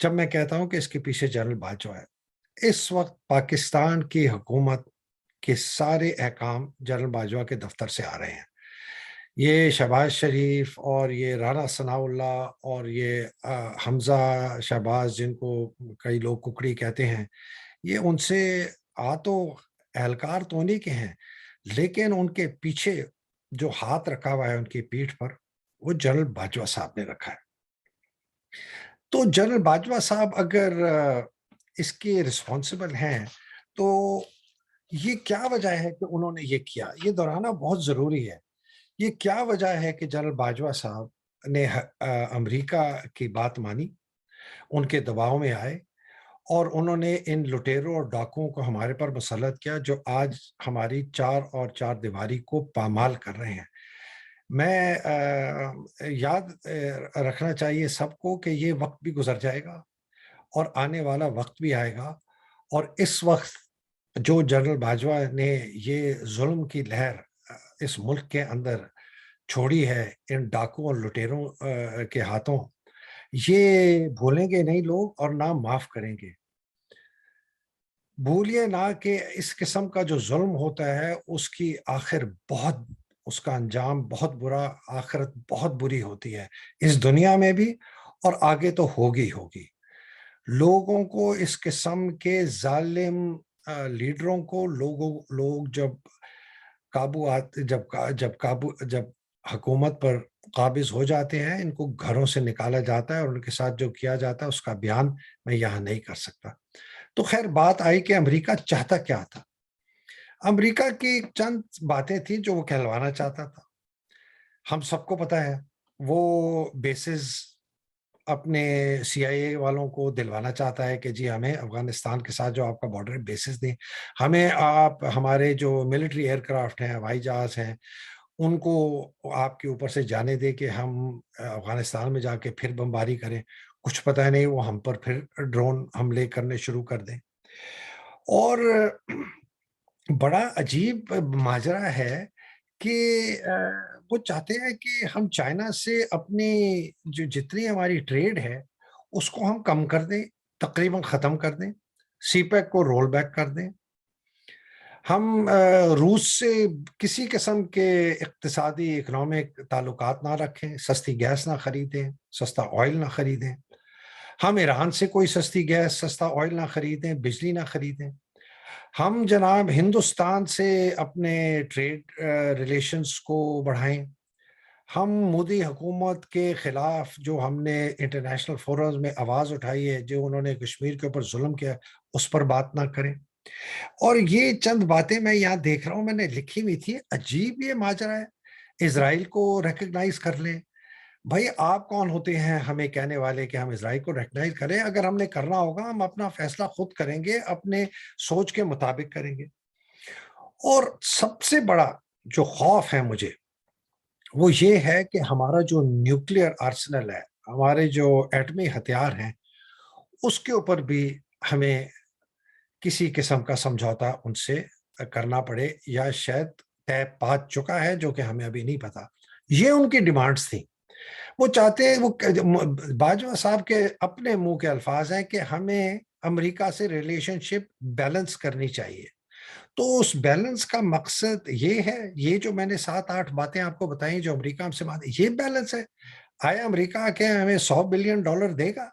جب میں کہتا ہوں کہ اس کے پیچھے جنرل باجوہ ہے، اس وقت پاکستان کی حکومت کے سارے احکام جنرل باجوہ کے دفتر سے آ رہے ہیں۔ یہ شہباز شریف اور یہ رانا ثناء اللہ اور یہ حمزہ شہباز، جن کو کئی لوگ ککڑی کہتے ہیں، یہ ان سے تو اہلکار تو نہیں کے ہیں، لیکن ان کے پیچھے جو ہاتھ رکھا ہوا ہے ان کی پیٹھ پر، وہ جنرل باجوہ صاحب نے رکھا ہے۔ تو جنرل باجوہ صاحب اگر اس کے رسپانسبل ہیں تو یہ کیا وجہ ہے کہ انہوں نے یہ کیا؟ یہ دہرانا بہت ضروری ہے۔ یہ کیا وجہ ہے کہ جنرل باجوہ صاحب نے امریکا کی بات مانی، ان کے دباؤ میں آئے اور انہوں نے ان لٹیروں اور ڈاکوؤں کو ہمارے پر مسلط کیا، جو آج ہماری چار اور چار دیواری کو پامال کر رہے ہیں۔ میں یاد رکھنا چاہیے سب کو کہ یہ وقت بھی گزر جائے گا اور آنے والا وقت بھی آئے گا، اور اس وقت جو جنرل باجوہ نے یہ ظلم کی لہر اس ملک کے اندر چھوڑی ہے ان ڈاکو اور لٹیروں کے ہاتھوں، یہ بھولیں گے نہیں لوگ اور نہ معاف کریں گے۔ بھولیے نہ کہ اس قسم کا جو ظلم ہوتا ہے اس کی آخر بہت، اس کا انجام بہت برا، آخرت بہت بری ہوتی ہے، اس دنیا میں بھی اور آگے تو ہوگی ہوگی۔ لوگوں کو اس قسم کے ظالم لیڈروں کو لوگ جب قابو آتے، جب حکومت پر قابض ہو جاتے ہیں، ان کو گھروں سے نکالا جاتا ہے اور ان کے ساتھ جو کیا جاتا ہے اس کا بیان میں یہاں نہیں کر سکتا۔ تو خیر بات آئی کہ امریکہ چاہتا کیا تھا۔ امریکہ کی چند باتیں تھیں جو وہ کہلوانا چاہتا تھا، ہم سب کو پتا ہے۔ وہ بیسز اپنے سی آئی اے والوں کو دلوانا چاہتا ہے کہ جی ہمیں افغانستان کے ساتھ جو آپ کا بارڈر بیسز دیں، ہمیں آپ ہمارے جو ملٹری ایئر کرافٹ ہیں، ہوائی جہاز ہیں، ان کو آپ کے اوپر سے جانے دے کہ ہم افغانستان میں جا کے پھر بمباری کریں، کچھ پتہ نہیں وہ ہم پر پھر ڈرون حملے کرنے شروع کر دیں۔ اور بڑا عجیب ماجرا ہے کہ وہ چاہتے ہیں کہ ہم چائنا سے اپنی جو جتنی ہماری ٹریڈ ہے اس کو ہم کم کر دیں، تقریباً ختم کر دیں، سی پیک کو رول بیک کر دیں، ہم روس سے کسی قسم کے اقتصادی اکنامک تعلقات نہ رکھیں، سستی گیس نہ خریدیں، سستا آئل نہ خریدیں، ہم ایران سے کوئی سستی گیس سستا آئل نہ خریدیں، بجلی نہ خریدیں، ہم جناب ہندوستان سے اپنے ٹریڈ ریلیشنز کو بڑھائیں، ہم مودی حکومت کے خلاف جو ہم نے انٹرنیشنل فورمز میں آواز اٹھائی ہے، جو انہوں نے کشمیر کے اوپر ظلم کیا، اس پر بات نہ کریں۔ اور یہ چند باتیں میں یہاں دیکھ رہا ہوں، میں نے لکھی ہوئی تھی، عجیب یہ ماجرا ہے۔ اسرائیل کو ریکگنائز کر لیں۔ بھائی آپ کون ہوتے ہیں ہمیں کہنے والے کہ ہم اسرائیل کو ریکگنائز کریں؟ اگر ہم نے کرنا ہوگا ہم اپنا فیصلہ خود کریں گے، اپنے سوچ کے مطابق کریں گے۔ اور سب سے بڑا جو خوف ہے مجھے وہ یہ ہے کہ ہمارا جو نیوکلیئر آرسنل ہے، ہمارے جو ایٹمی ہتھیار ہیں، اس کے اوپر بھی ہمیں کسی قسم کا سمجھوتا ان سے کرنا پڑے، یا شاید طے پا چکا ہے جو کہ ہمیں ابھی نہیں پتا۔ یہ ان کی ڈیمانڈز تھی۔ وہ چاہتے ہیں، وہ باجوہ صاحب کے اپنے منہ کے الفاظ ہیں کہ ہمیں امریکہ سے ریلیشن شپ بیلنس کرنی چاہیے۔ تو اس بیلنس کا مقصد یہ ہے، یہ جو میں نے 7-8 باتیں آپ کو بتائیں جو امریکہ ہم سے مانگے، یہ بیلنس ہے؟ آیا امریکہ کہ ہمیں $100 بلین دے گا،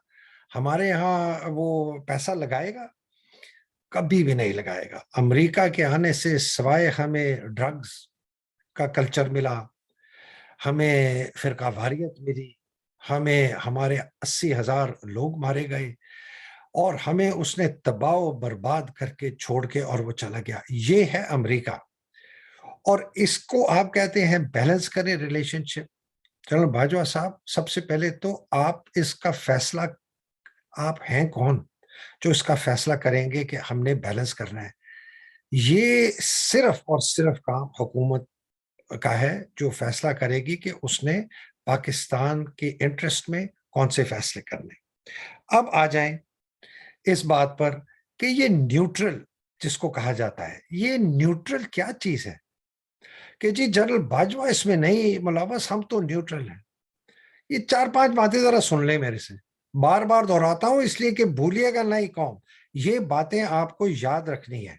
ہمارے ہاں وہ پیسہ لگائے گا؟ کبھی بھی نہیں لگائے گا۔ امریکہ کے آنے سے سوائے ہمیں ڈرگز کا کلچر ملا، ہمیں فرقہ واریت ملی، ہمیں ہمارے 80,000 لوگ مارے گئے، اور ہمیں اس نے تباہ و برباد کر کے چھوڑ کے اور وہ چلا گیا۔ یہ ہے امریکہ، اور اس کو آپ کہتے ہیں بیلنس کریں ریلیشن شپ۔ جنرل باجوہ صاحب، سب سے پہلے تو آپ اس کا فیصلہ، آپ ہیں کون جو اس کا فیصلہ کریں گے کہ ہم نے بیلنس کرنا ہے؟ یہ صرف اور صرف کام حکومت کا ہے جو فیصلہ کرے گی کہ اس نے پاکستان کے انٹرسٹ میں کون سے فیصلے کرنے۔ اب آ جائیں اس بات پر کہ یہ نیوٹرل جس کو کہا جاتا ہے، یہ نیوٹرل کیا چیز ہے کہ جی جنرل باجوہ اس میں نہیں ملوث، ہم تو نیوٹرل ہیں۔ یہ 4-5 باتیں ذرا سن لیں میرے سے۔ بار بار دہراتا ہوں اس لیے کہ بھولیے گا نئی قوم، یہ باتیں آپ کو یاد رکھنی ہے۔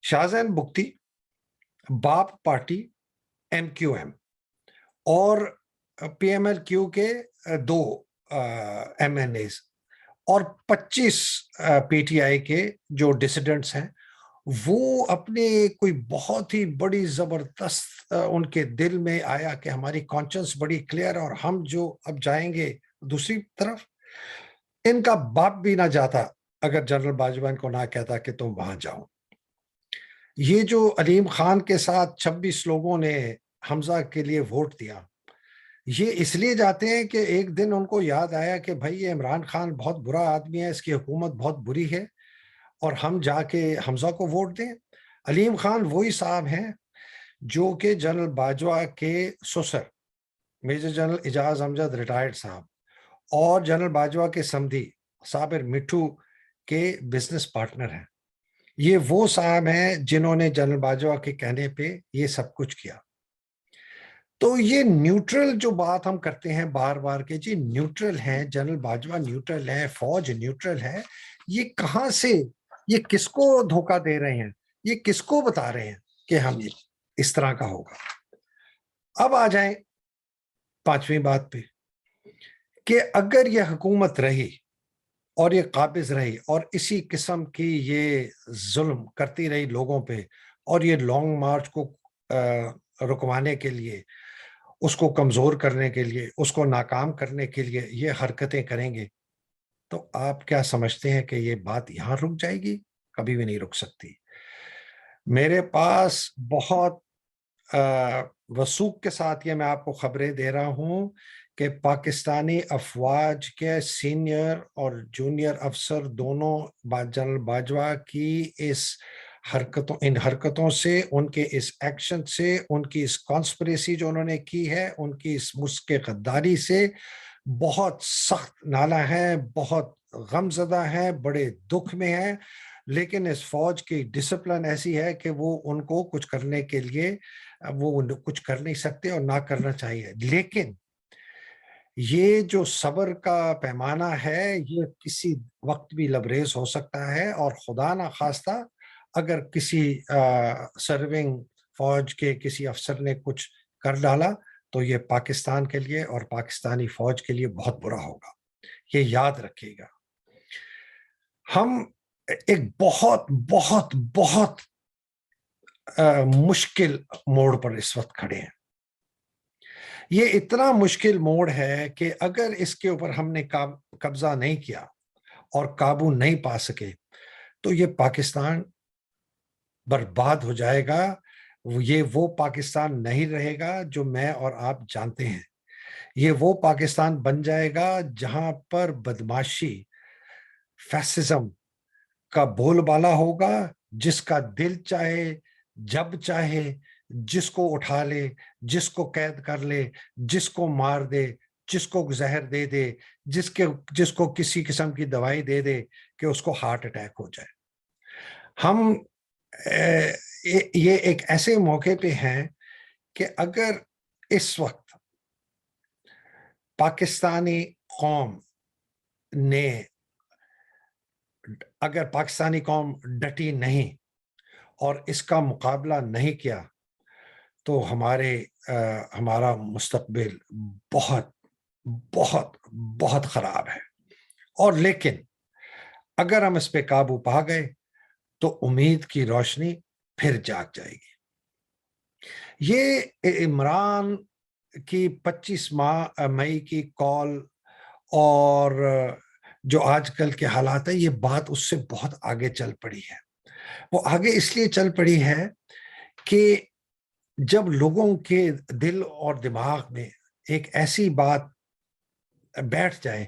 شاہزین بگٹی، باپ پارٹی، ایم کیو ایم اور پی ایم ایل کیو کے 2 ایم این ایز اور 25 پی ٹی آئی کے جو ڈسیڈنٹس ہیں، وہ اپنے کوئی بہت ہی بڑی زبردست ان کے دل میں آیا کہ ہماری کانشنس بڑی کلیئر اور ہم جو اب جائیں گے دوسری طرف، ان کا باپ بھی نہ جاتا اگر جنرل باجوہ ان کو نہ کہتا کہ تم وہاں جاؤ۔ یہ جو علیم خان کے ساتھ 26 لوگوں نے حمزہ کے لیے ووٹ دیا، یہ اس لیے جاتے ہیں کہ ایک دن ان کو یاد آیا کہ بھائی یہ عمران خان بہت برا آدمی ہے، اس کی حکومت بہت بری ہے، اور ہم جا کے حمزہ کو ووٹ دیں۔ علیم خان وہی صاحب ہیں جو کہ جنرل باجوہ کے سسر میجر جنرل اعجاز امجد ریٹائرڈ صاحب اور جنرل باجوہ کے سمدھی صابر مٹھو کے بزنس پارٹنر ہیں۔ یہ وہ صاحب ہیں جنہوں نے جنرل باجوہ کے کہنے پہ یہ سب کچھ کیا۔ تو یہ نیوٹرل جو بات ہم کرتے ہیں بار بار کہ جی نیوٹرل ہیں، جنرل باجوہ نیوٹرل ہیں، فوج نیوٹرل ہے، یہ کہاں سے، یہ کس کو دھوکہ دے رہے ہیں، یہ کس کو بتا رہے ہیں کہ ہم اس طرح کا ہوگا۔ اب آ جائیں 5ویں بات پہ کہ اگر یہ حکومت رہی اور یہ قابض رہی اور اسی قسم کی یہ ظلم کرتی رہی لوگوں پہ اور یہ لانگ مارچ کو رکوانے کے لیے، اس کو کمزور کرنے کے لیے، اس کو ناکام کرنے کے لیے یہ حرکتیں کریں گے، تو آپ کیا سمجھتے ہیں کہ یہ بات یہاں رک جائے گی؟ کبھی بھی نہیں رک سکتی۔ میرے پاس بہت وثوق کے ساتھ یہ میں آپ کو خبریں دے رہا ہوں کہ پاکستانی افواج کے سینئر اور جونیئر افسر دونوں جنرل باجوہ کی ان حرکتوں سے، ان کے اس ایکشن سے، ان کی اس کانسپریسی جو انہوں نے کی ہے، ان کی اس مشق غداری سے بہت سخت نالاں ہیں، بہت غم زدہ ہیں، بڑے دکھ میں ہیں، لیکن اس فوج کی ڈسپلن ایسی ہے کہ وہ ان کو کچھ کرنے کے لیے وہ کچھ کر نہیں سکتے اور نہ کرنا چاہیے۔ لیکن یہ جو صبر کا پیمانہ ہے یہ کسی وقت بھی لبریز ہو سکتا ہے، اور خدا نہ خواستہ اگر کسی سرونگ فوج کے کسی افسر نے کچھ کر ڈالا تو یہ پاکستان کے لیے اور پاکستانی فوج کے لیے بہت برا ہوگا، یہ یاد رکھیے گا۔ ہم ایک بہت بہت بہت مشکل موڑ پر اس وقت کھڑے ہیں۔ یہ اتنا مشکل موڑ ہے کہ اگر اس کے اوپر ہم نے قبضہ نہیں کیا اور قابو نہیں پا سکے تو یہ پاکستان برباد ہو جائے گا۔ یہ وہ پاکستان نہیں رہے گا جو میں اور آپ جانتے ہیں۔ یہ وہ پاکستان بن جائے گا جہاں پر بدماشی، فیسزم کا بول بالا ہوگا، جس کا دل چاہے جب چاہے جس کو اٹھا لے، جس کو قید کر لے، جس کو مار دے، جس کو زہر دے دے، جس کو کسی قسم کی دوائی دے دے کہ اس کو ہارٹ اٹیک ہو جائے۔ ہم یہ ایک ایسے موقع پہ ہیں کہ اگر اس وقت پاکستانی قوم نے، اگر پاکستانی قوم ڈٹی نہیں اور اس کا مقابلہ نہیں کیا تو ہمارا مستقبل بہت بہت بہت خراب ہے۔ اور لیکن اگر ہم اس پہ قابو پا گئے تو امید کی روشنی پھر جاگ جائے گی۔ یہ عمران کی 25 مئی کی کال اور جو آج کل کے حالات ہیں، یہ بات اس سے بہت آگے چل پڑی ہے۔ وہ آگے اس لیے چل پڑی ہے کہ جب لوگوں کے دل اور دماغ میں ایک ایسی بات بیٹھ جائے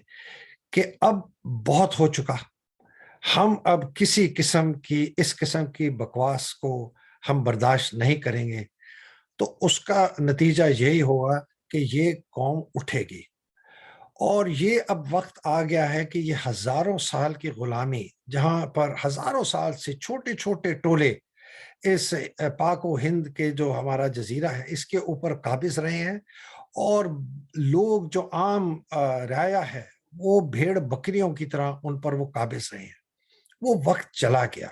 کہ اب بہت ہو چکا، ہم اب کسی اس قسم کی بکواس کو ہم برداشت نہیں کریں گے، تو اس کا نتیجہ یہی ہوگا کہ یہ قوم اٹھے گی۔ اور یہ اب وقت آ گیا ہے کہ یہ ہزاروں سال کی غلامی، جہاں پر ہزاروں سال سے چھوٹے چھوٹے ٹولے اس پاک و ہند کے جو ہمارا جزیرہ ہے اس کے اوپر قابض رہے ہیں، اور لوگ جو عام رعایا ہے وہ بھیڑ بکریوں کی طرح ان پر وہ قابض رہے ہیں۔ وہ وقت چلا گیا،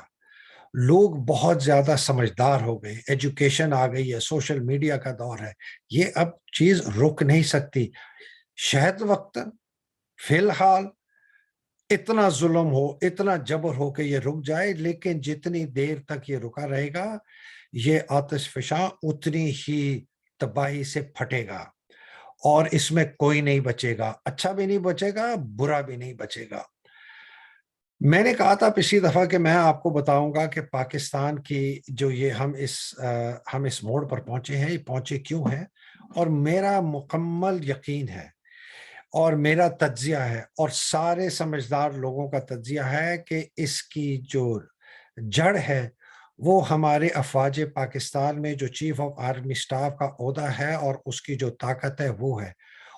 لوگ بہت زیادہ سمجھدار ہو گئے، ایجوکیشن آ گئی ہے، سوشل میڈیا کا دور ہے، یہ اب چیز رک نہیں سکتی۔ شاید وقت فی الحال اتنا ظلم ہو، اتنا جبر ہو کہ یہ رک جائے، لیکن جتنی دیر تک یہ رکا رہے گا یہ آتش فشاں اتنی ہی تباہی سے پھٹے گا، اور اس میں کوئی نہیں بچے گا، اچھا بھی نہیں بچے گا، برا بھی نہیں بچے گا۔ میں نے کہا تھا پچھلی دفعہ کہ میں آپ کو بتاؤں گا کہ پاکستان کی جو یہ ہم اس موڑ پر پہنچے ہیں، یہ پہنچے کیوں ہیں، اور میرا مکمل یقین ہے اور میرا تجزیہ ہے اور سارے سمجھدار لوگوں کا تجزیہ ہے کہ اس کی جو جڑ ہے وہ ہمارے افواج پاکستان میں جو چیف آف آرمی سٹاف کا عہدہ ہے اور اس کی جو طاقت ہے وہ ہے۔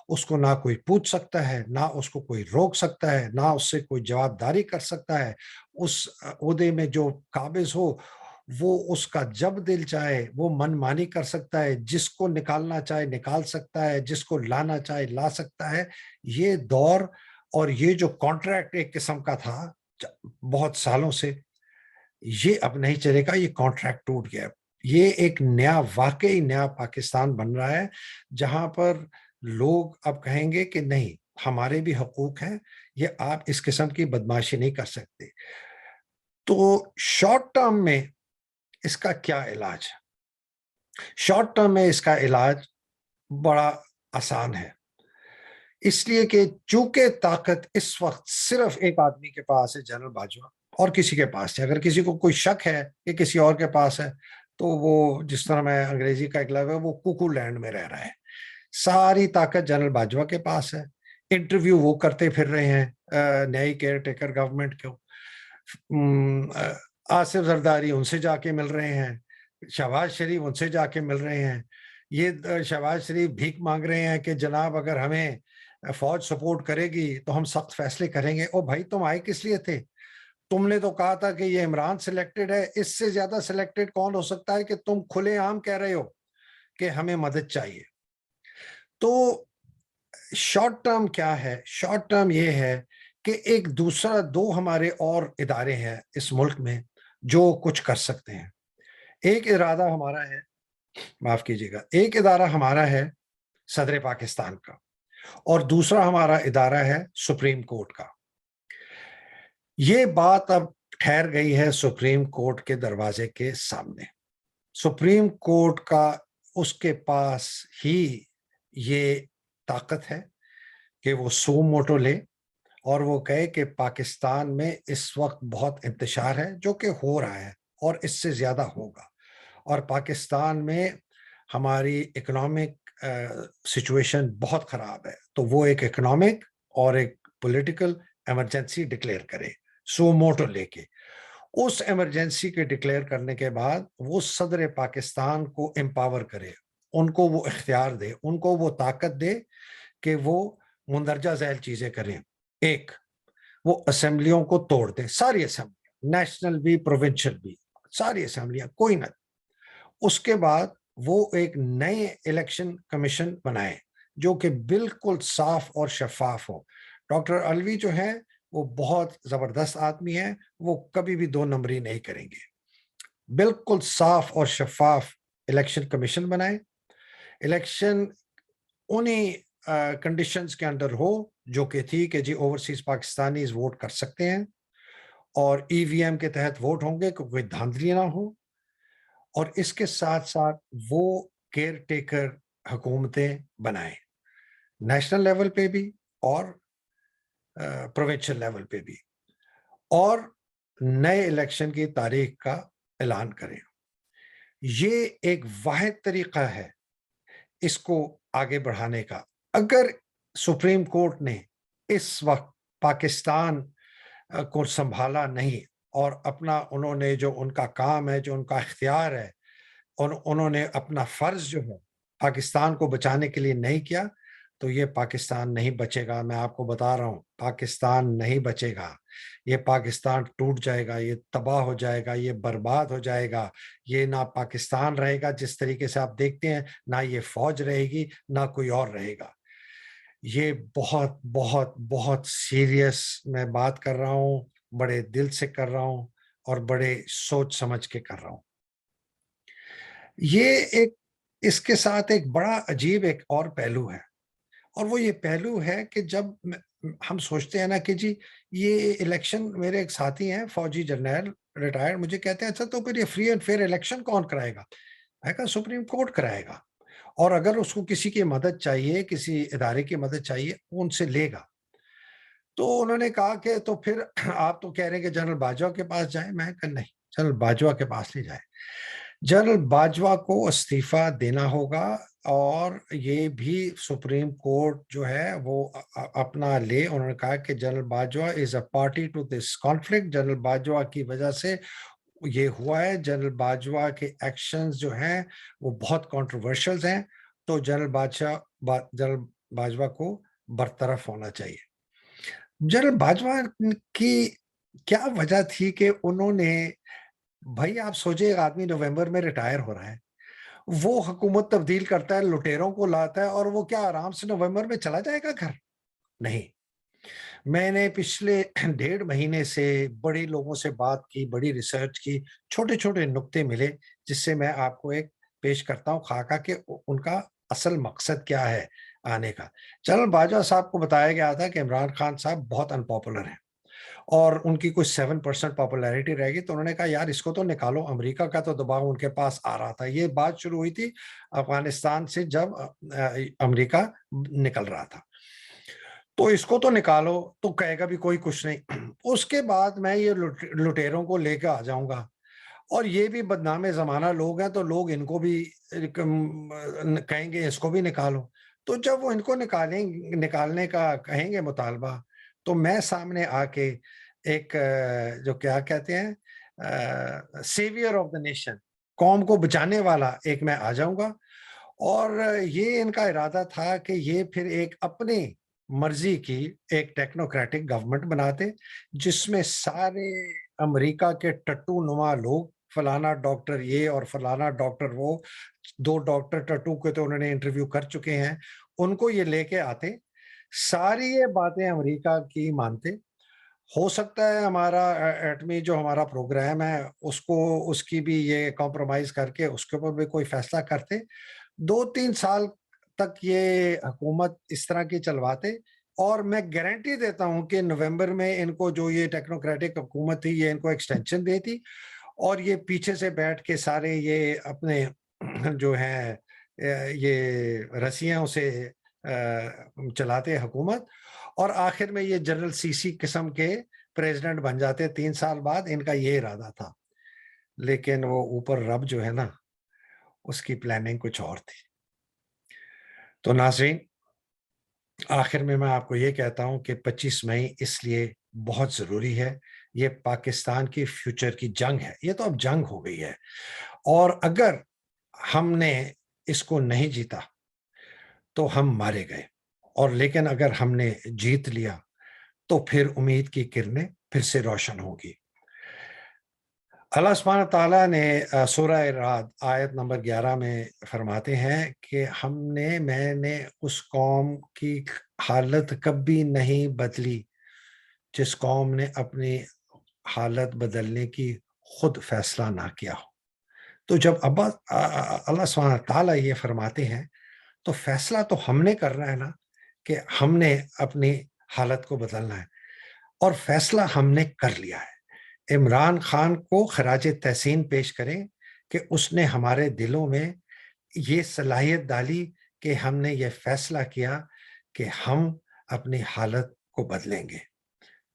اس کو نہ کوئی پوچھ سکتا ہے، نہ اس کو کوئی روک سکتا ہے، نہ اس سے کوئی جواب داری کر سکتا ہے۔ اس عہدے میں جو قابض ہو وہ اس کا جب دل چاہے وہ من مانی کر سکتا ہے، جس کو نکالنا چاہے نکال سکتا ہے، جس کو لانا چاہے لا سکتا ہے۔ یہ دور اور یہ جو کانٹریکٹ ایک قسم کا تھا بہت سالوں سے، یہ اب نہیں چلے گا، یہ کانٹریکٹ ٹوٹ گیا۔ یہ ایک نیا، واقعی نیا پاکستان بن رہا ہے جہاں پر لوگ اب کہیں گے کہ نہیں، ہمارے بھی حقوق ہیں، یہ آپ اس قسم کی بدماشی نہیں کر سکتے۔ تو شارٹ ٹرم میں اس کا کیا علاج ہے؟ شارٹ ٹرم میں اس کا علاج بڑا آسان ہے، اس لیے کہ چونکہ طاقت اس وقت صرف ایک آدمی کے پاس ہے، جنرل باجوہ، اور کسی کے پاس ہے۔ اگر کسی کو کوئی شک ہے کہ کسی اور کے پاس ہے تو وہ، جس طرح میں انگریزی کا ایک لفظ ہے، وہ کوکو لینڈ میں رہ رہا ہے۔ ساری طاقت جنرل باجوہ کے پاس ہے، انٹرویو وہ کرتے پھر رہے ہیں نئی کیئر ٹیکر گورنمنٹ کو۔ آصف زرداری ان سے جا کے مل رہے ہیں، شہباز شریف ان سے جا کے مل رہے ہیں۔ یہ شہباز شریف بھیک مانگ رہے ہیں کہ جناب اگر ہمیں فوج سپورٹ کرے گی تو ہم سخت فیصلے کریں گے۔ او بھائی، تم آئے کس لیے تھے؟ تم نے تو کہا تھا کہ یہ عمران سلیکٹڈ ہے، اس سے زیادہ سلیکٹڈ کون ہو سکتا ہے کہ تم کھلے عام کہہ رہے ہو کہ ہمیں مدد چاہیے۔ تو شارٹ ٹرم کیا ہے؟ شارٹ ٹرم یہ ہے کہ ایک دوسرا، دو ہمارے اور ادارے ہیں اس ملک میں جو کچھ کر سکتے ہیں۔ ایک ارادہ ہمارا ہے، معاف کیجیے گا، ایک ادارہ ہمارا ہے صدر پاکستان کا، اور دوسرا ہمارا ادارہ ہے سپریم کورٹ کا۔ یہ بات اب ٹھہر گئی ہے سپریم کورٹ کے دروازے کے سامنے۔ سپریم کورٹ کا، اس کے پاس ہی یہ طاقت ہے کہ وہ سو موٹو لے اور وہ کہے کہ پاکستان میں اس وقت بہت انتشار ہے، جو کہ ہو رہا ہے اور اس سے زیادہ ہوگا، اور پاکستان میں ہماری اکنامک سچویشن بہت خراب ہے، تو وہ ایک اکنامک اور ایک پولیٹیکل ایمرجنسی ڈکلیئر کرے سو موٹو لے کے۔ اس ایمرجنسی کے ڈکلیئر کرنے کے بعد وہ صدر پاکستان کو امپاور کرے، ان کو وہ اختیار دے، ان کو وہ طاقت دے کہ وہ مندرجہ ذیل چیزیں کریں۔ ایک، وہ اسمبلیوں کو توڑ دے، ساری اسمبلیاں، نیشنل بھی پروونشل بھی، ساری اسمبلیاں، کوئی نہ۔ اس کے بعد وہ ایک نئے الیکشن کمیشن بنائے جو کہ بالکل صاف اور شفاف ہو۔ ڈاکٹر علوی جو ہے وہ بہت زبردست آدمی ہے، وہ کبھی بھی دو نمبری نہیں کریں گے۔ بالکل صاف اور شفاف الیکشن کمیشن بنائے، الیکشن انہی کنڈیشنز کے اندر ہو جو کہ تھی کہ جی اوورسیز پاکستانیز ووٹ کر سکتے ہیں، اور ای وی ایم کے تحت ووٹ ہوں گے، کوئی دھاندلی نہ ہو، اور اس کے ساتھ ساتھ وہ کیئر ٹیکر حکومتیں بنائیں، نیشنل لیول پہ بھی اور پروونشل لیول پہ بھی، اور نئے الیکشن کی تاریخ کا اعلان کریں۔ یہ ایک واحد طریقہ ہے اس کو آگے بڑھانے کا۔ اگر سپریم کورٹ نے اس وقت پاکستان کو سنبھالا نہیں اور اپنا، انہوں نے جو ان کا کام ہے، جو ان کا اختیار ہے، اور انہوں نے اپنا فرض جو ہے پاکستان کو بچانے کے لیے نہیں کیا، تو یہ پاکستان نہیں بچے گا۔ میں آپ کو بتا رہا ہوں، پاکستان نہیں بچے گا، یہ پاکستان ٹوٹ جائے گا، یہ تباہ ہو جائے گا، یہ برباد ہو جائے گا۔ یہ نہ پاکستان رہے گا جس طریقے سے آپ دیکھتے ہیں، نہ یہ فوج رہے گی، نہ کوئی اور رہے گا۔ یہ بہت بہت بہت سیریس میں بات کر رہا ہوں، بڑے دل سے کر رہا ہوں اور بڑے سوچ سمجھ کے کر رہا ہوں۔ یہ ایک اس کے ساتھ ایک بڑا عجیب ایک اور پہلو ہے، اور وہ یہ پہلو ہے کہ جب ہم سوچتے ہیں نا کہ جی یہ الیکشن، میرے ایک ساتھی ہیں فوجی جرنیل ریٹائرڈ، مجھے کہتے ہیں اچھا تو پھر یہ فری اینڈ فیئر الیکشن کون کرائے گا؟ میں کہا سپریم کورٹ کرائے گا، اور اگر اس کو کسی کی مدد چاہیے، کسی ادارے کی مدد چاہیے، وہ ان سے لے گا۔ تو انہوں نے کہا کہ تو پھر آپ تو کہہ رہے ہیں کہ جنرل باجوہ کے پاس جائیں، میں کہا نہیں، جنرل باجوہ کے پاس نہیں جائیں، جنرل باجوہ کو استعفیٰ دینا ہوگا، اور یہ بھی سپریم کورٹ جو ہے وہ اپنا لے۔ انہوں نے کہا کہ general Bajwa is a party to this conflict, general Bajwa کی وجہ سے یہ ہوا ہے، جنرل باجوہ کے ایکشنز جو ہیں وہ بہت کنٹروورشلز ہیں، تو جنرل باجوہ کو برطرف ہونا چاہیے۔ جنرل باجوہ کی کیا وجہ تھی کہ انہوں نے، بھائی آپ سوچے ایک آدمی نومبر میں ریٹائر ہو رہا ہے، وہ حکومت تبدیل کرتا ہے، لٹیروں کو لاتا ہے، اور وہ کیا آرام سے نومبر میں چلا جائے گا گھر؟ نہیں۔ میں نے پچھلے 1.5 مہینے سے بڑے لوگوں سے بات کی، بڑی ریسرچ کی، چھوٹے چھوٹے نکتے ملے، جس سے میں آپ کو ایک پیش کرتا ہوں خاکہ کہ ان کا اصل مقصد کیا ہے آنے کا۔ جنرل باجوہ صاحب کو بتایا گیا تھا کہ عمران خان صاحب بہت ان پاپولر ہیں، اور ان کی کوئی 7% پاپولیرٹی رہے گی، تو انہوں نے کہا یار اس کو تو نکالو، امریکہ کا تو دباؤ ان کے پاس آ رہا تھا۔ یہ بات شروع ہوئی تھی افغانستان سے جب امریکہ نکل رہا تھا، تو اس کو تو نکالو، تو کہے گا بھی کوئی کچھ نہیں۔ اس کے بعد میں یہ لٹیروں کو لے کے آ جاؤں گا، اور یہ بھی بدنام زمانہ لوگ ہیں، تو لوگ ان کو بھی کہیں گے اس کو بھی نکالو۔ تو جب وہ ان کو نکالنے کا کہیں گے مطالبہ، تو میں سامنے آ کے ایک جو کیا کہتے ہیں سیویئر آف دا نیشن، قوم کو بچانے والا ایک میں آ جاؤں گا۔ اور یہ ان کا ارادہ تھا کہ یہ پھر ایک اپنی مرضی کی ایک ٹیکنوکریٹک گورنمنٹ بناتے، جس میں سارے امریکہ کے ٹٹو نما لوگ، فلانا ڈاکٹر یہ اور فلانا ڈاکٹر وہ، 2 ڈاکٹر ٹٹو کے تو انہوں نے انٹرویو کر چکے ہیں، ان کو یہ لے کے آتے، ساری یہ باتیں امریکہ کی مانتے۔ ہو سکتا ہے ہمارا ایٹمی جو ہمارا پروگرام ہے اس کی بھی یہ کمپرومائز کر کے اس کے اوپر بھی کوئی فیصلہ کرتے۔ 2-3 سال تک یہ حکومت اس طرح کی چلواتے، اور میں گارنٹی دیتا ہوں کہ نومبر میں ان کو جو یہ ٹیکنوکریٹک حکومت تھی یہ ان کو ایکسٹینشن دیتی، اور یہ پیچھے سے بیٹھ کے سارے یہ اپنے جو ہیں یہ رسیوں سے چلاتے حکومت، اور آخر میں یہ جنرل سی قسم کے پریزیڈنٹ بن جاتے 3 سال بعد۔ ان کا یہ ارادہ تھا، لیکن وہ اوپر رب جو ہے نا، اس کی پلاننگ کچھ اور تھی۔ تو ناظرین، آخر میں آپ کو یہ کہتا ہوں کہ 25 مئی اس لیے بہت ضروری ہے۔ یہ پاکستان کی فیوچر کی جنگ ہے، یہ تو اب جنگ ہو گئی ہے، اور اگر ہم نے اس کو نہیں جیتا تو ہم مارے گئے، اور لیکن اگر ہم نے جیت لیا تو پھر امید کی کرنیں پھر سے روشن ہوگی۔ اللہ سبحانہ تعالیٰ نے سورہ رعد آیت نمبر 11 میں فرماتے ہیں کہ میں نے اس قوم کی حالت کبھی نہیں بدلی جس قوم نے اپنی حالت بدلنے کی خود فیصلہ نہ کیا ہو۔ تو جب اللہ سبحانہ تعالیٰ یہ فرماتے ہیں تو فیصلہ تو ہم نے کرنا ہے نا، کہ ہم نے اپنی حالت کو بدلنا ہے، اور فیصلہ ہم نے کر لیا ہے۔ عمران خان کو خراج تحسین پیش کریں کہ اس نے ہمارے دلوں میں یہ صلاحیت ڈالی کہ ہم نے یہ فیصلہ کیا کہ ہم اپنی حالت کو بدلیں گے۔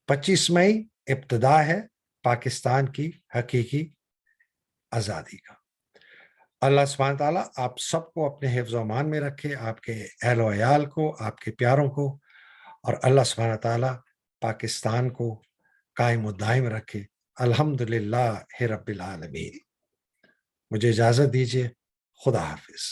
25 مئی ابتدا ہے پاکستان کی حقیقی آزادی کا۔ اللہ سبحانہ تعالیٰ آپ سب کو اپنے حفظ و امان میں رکھے، آپ کے اہل و عیال کو، آپ کے پیاروں کو، اور اللہ سبحانہ تعالیٰ پاکستان کو قائم و دائم رکھے۔ الحمدللہ رب العالمین۔ مجھے اجازت دیجیے، خدا حافظ۔